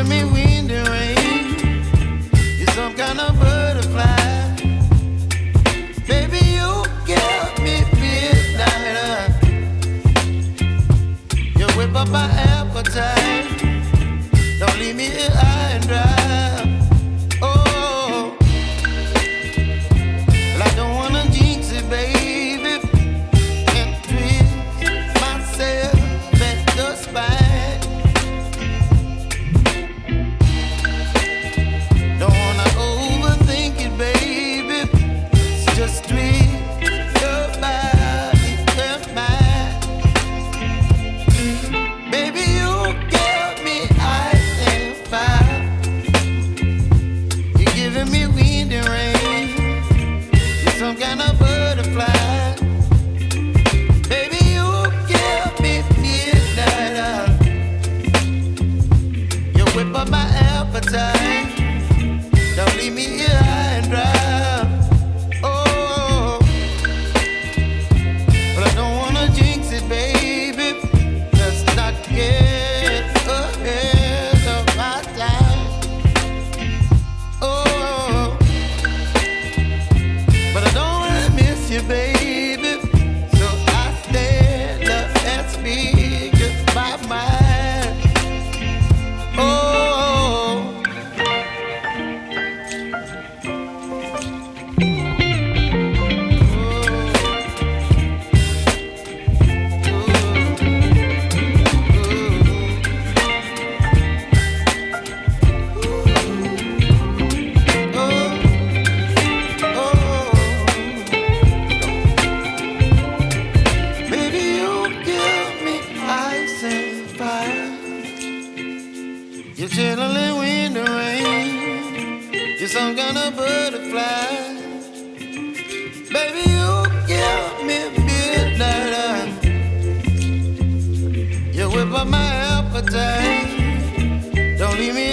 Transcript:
giving me wind and rain. You're some kind of butterfly. Baby, you give me midnight. You whip up my appetite. Don't leave me here high and dry. Oh, well, I don't wanna jinx it, baby, and twist myself at the spine. Don't wanna overthink it, baby. It's just twist your body and mine. Baby, you give me ice and fire. You're giving me wind and rain. You're some kind of butterfly. Baby, you give me midnight. You whip up my appetite. Don't leave me here high and dry. Oh, but I don't wanna jinx it, baby. Let's not get ahead of my time. Oh, but I don't wanna miss you, baby. So I stand up and speak just my mind. Oh. Baby, you give me ice and fire. You're chilling wind and rain. You're some kind of butterfly. Baby, you give me midnight. You whip up my appetite. Don't leave me